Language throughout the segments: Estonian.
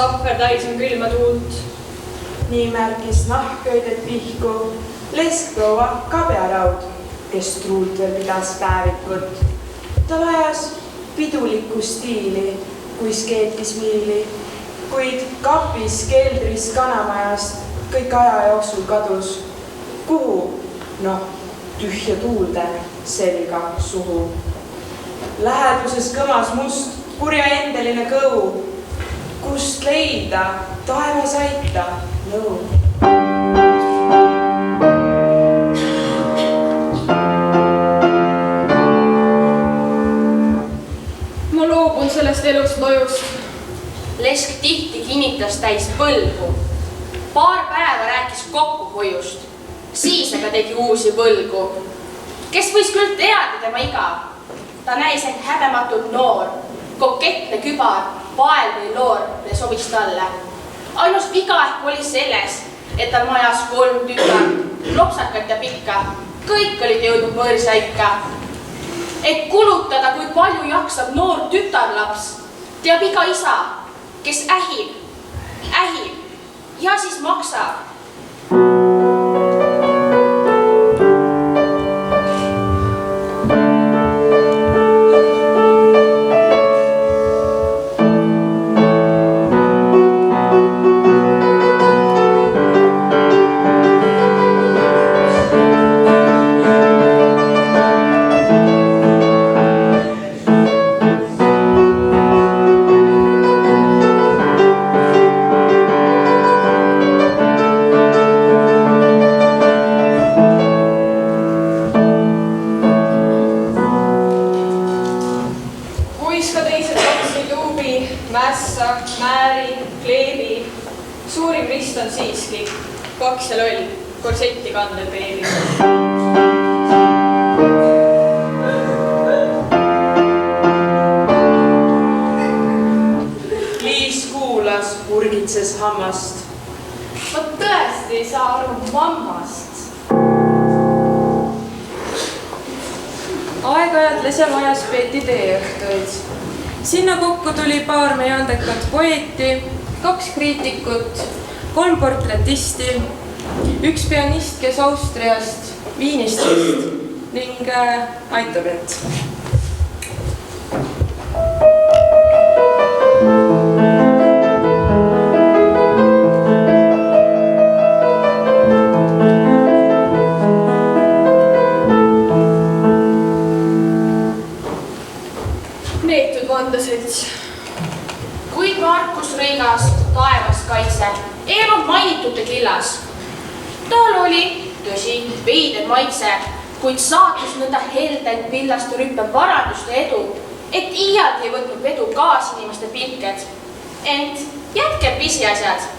sahver täis on külma tuult. Nii märgis nahköidet vihku leskproua kabjaraud, kes truult veel pidas päevikut. Ta vajas pidulikku stiili, kui skeetis miili, kuid kapis keldris kanamajast kõik aja jooksul kadus. Kuhu? Noh, tühja tuulde selga suhu. Läheduses kõmas must purja endeline kõu, kust leida taevas aita nõu. Ma loobun sellest elust lojust. Lesk tihti kinnitas täis põlgu. Paar päeva rääkis kokkuhoiust, siis aga tegi uusi võlgu. Kes võis küll teada tema iga? Ta näis end häbematult noor, koketne kübar, pael või loor sobis talle. Ainus viga ehk oli selles, et tal majas 3 tütart, lopsakat ja pikka. Kõik olid jõudnud võõrsa ikka. Et kulutada, kui palju jaksab noor tütarlaps, teab iga isa, kes ähib ja siis maksab. Suurim rist on siiski paks ja loll, korsetti kandel beebi. Liis kuulas, urgitses hammast. Ma tõesti ei saa aru mammast. Aeg-ajalt Lese majas peeti teeõhtuid. Sinna kokku tuli paar meie andekat poeti, 2 kriitikut, 3 porträtisti, 1 pianist, kes Austriast, Viinist ning Aitovett. Neetud vandaselts. Kuid Markus Rõigas taevas kaitse eelnud mainitute killas. Tal oli, tõsi, veider maitse, kuid saatus nõnda heldelt villast rüppab varaduste edu, et iialt ei võtnud vedu kaasinimeste pilked. Ent jätkem pisiasjad.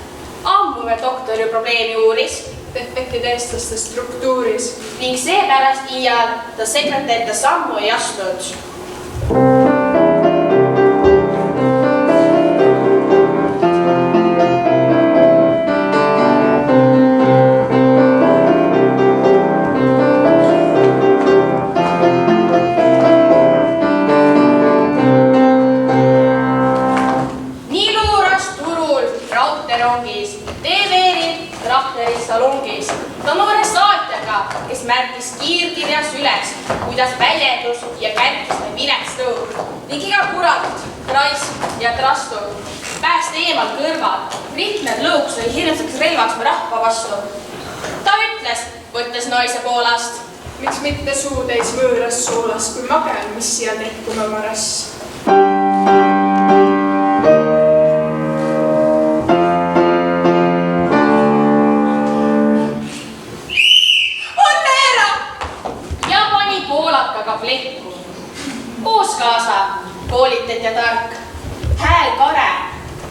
Ammu veel doktor ju probleemi uuris. Defektid eestlaste struktuuris. Ning seepärast iial ta sekretärita sammu ei astunud. Kuidas väljendus ja kärkis me vilets tõug ning iga kurat, raisk ja trastu pääst eemal kõrval, rihmed lõuks või hirmsaks relvaks me rahva vastu. Ta ütles, võttes naise poolast. Miks mitte suutäis võõras soolas, kui mage on, mis siia tehkume oma rass. Uuskaasa, koolitet ja tark, hääl kare,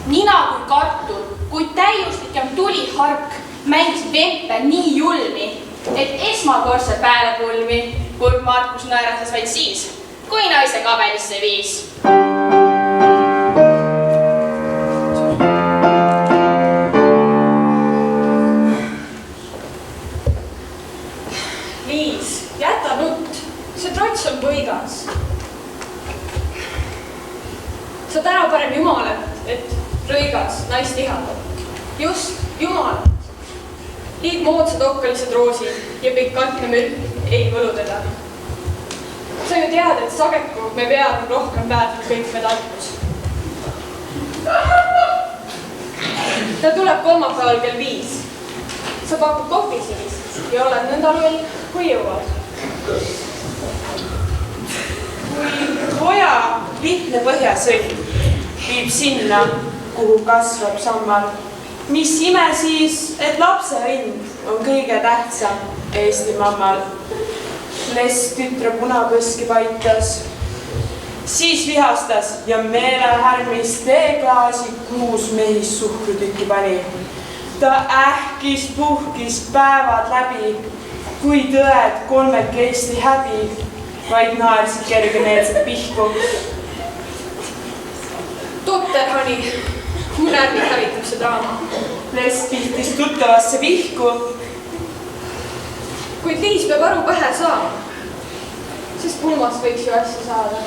nina kui kartul, kui täiuslikem tulihark mängis vempe nii julmi, et esmakordse pääle pulmi kurb Markus naeratas vaid siis, kui naise kabelisse viis. Liis, jäta nutt, see trots on võigas. Sa täna parem Jumalat, et Rõigas naist just jumal. Liig moodsad okkalised roosid ja pikantne mürk ei võlu teda. Sa ju tead, et sageku me pead rohkem väärt kõik me Tartus. Ta tuleb kolmapäeval kell 5. Sa pakud kohvi siis ja oled nõnda loll, kui jõuad. Kui poja lihtne põhjasõit viib sinna, kuhu kasvab sammal, mis ime siis, et lapse õnd on kõige tähtsam Eesti mammal. Lesk tütre punapõski paitas, siis vihastas ja meelehärmis teeklaasi 6 mehis suhkrutükki pani. Ta ähkis, puhkis päevad läbi, kui tõed 3 Eesti häbi, vaid naersid kergemeelset pihku. Doktor Hani, mu närvid hävitab see draama. Lesk pihtis tuttavasse vihku. Kuid Liis peab aru pähe saama, sest pulmast võiks ju asja saada.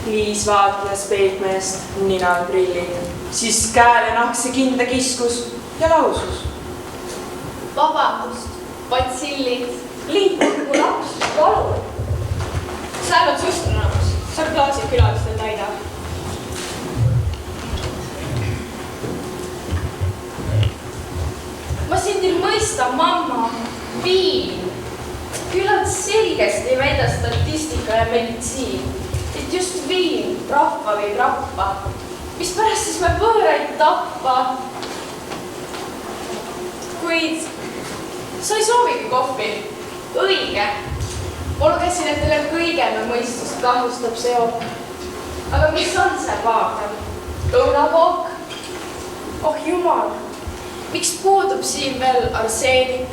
Liis vaatles peigmeest ninal prillid, siis käele nahkse kinda kiskus ja lausus. Vabandust, patsillid. Liitku laps, palun. Sa elad sustranõus, sa klaasid külalistel täida. Ma sind ei mõista, mamma. Viin. Küllalt selgesti väida statistika ja meditsiin. Et just viin rahva võib rappa. Mis pärast siis me võõraid tappa? Kuid sa ei soovigi kohvi. Õige. Olgesin, et teile kõige me mõistust kahjustab see jook. Aga mis on see vaatav? Õunakook? Oh jumal, miks puudub siin veel arseenik,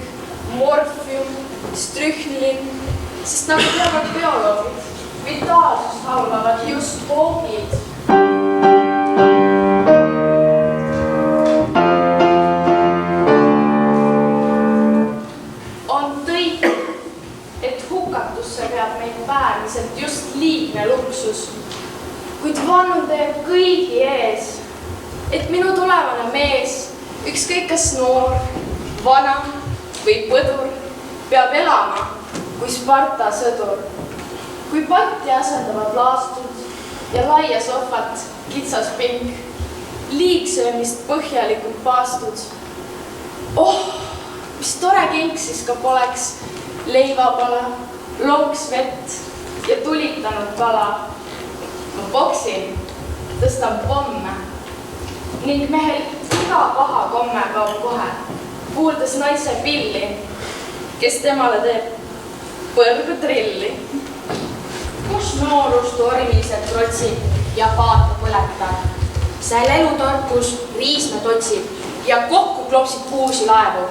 morfium, strühnilin? Sest nagu teavad bioloogid, vitaalsust halvavad just koogid. On tõik, et hukatusse peab meid päärmiselt just liigne luksus. Kuid vannun teeb kõigi ees, et minu tulevane mees, ükskõik kas noor, vana või põdur, peab elama kui Sparta sõdur. Kui patti asendavad laastud ja laia sohvat kitsas pink, liigsöömist põhjalikud paastud. Oh, mis tore kink siis ka poleks, leivapala, lonks vett ja tulitanud kala. Ma boksin, tõstan pomme ning mehel iga paha komme kaob kohe, kuuldes naise pilli, kes temale teeb põrgu trilli. Kus noorus tormiliselt trotsib ja paata põletab. Seal elutarkus riismed otsib ja kokku klopsib uusi laevu.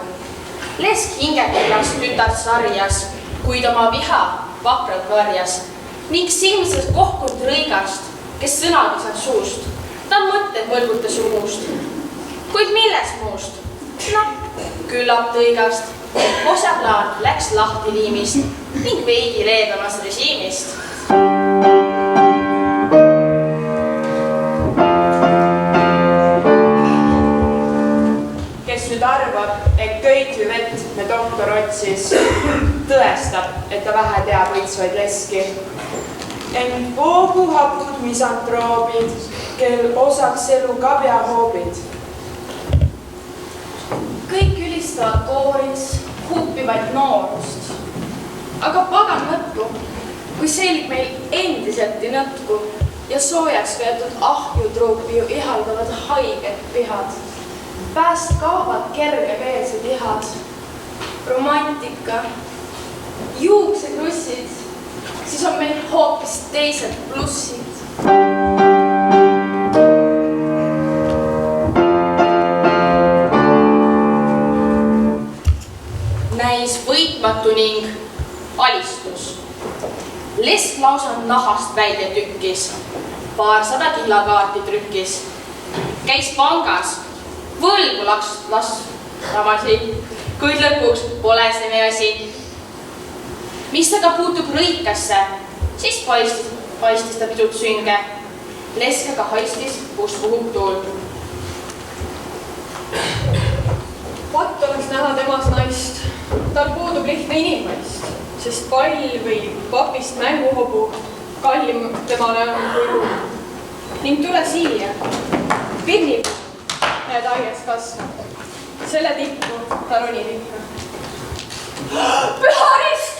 Lesk hingekirjas tütart sarjas, kuid oma viha vapralt varjas ning silmises kohkunud rõigast, kes sõnad isad suust. Ta mõtted võlgutas muust. Kuid milles muust? Noh, küllap tõigast. Osa plaan läks lahti liimist ning veidi leebemast režiimist. Kes nüüd arvab, et köitvi vett me doktor otsis, tõestab, et ta vähe teab õitsvaid leski. Ent vooguhapud misantroobid, kel osaks elu kabjahoobid. Kõik ülistavad kooris, huupivaid noorust. Aga pagan mõtku, kui selg meil endiselt ei nõtku ja soojaks veetud ahjutruupi ju ihaldavad haiged pihad. Pääst kaovad kergeveelsed ihad, romantika, juuksekrussid siis on meil hoopis teised plussid. Näis võitmatu ning alistus. Lesk lausa nahast välja tükkis, paarsada kihlakaarti trükkis, käis pangas, võlgu lastamasi, kuid lõpuks pole see meie asi. Mis aga puutub rõikasse, siis paistis ta pisut sünge. Lesk aga haistis, kust puhub tuul. Patt oleks näha temas naist, tal puudub lihtne inimest, sest pall või papist mänguhobu kallim temale on kui ruum. Ning tule siia, pirnib need aias kasvab, selle tippu ta ronib ikka. Püha rist!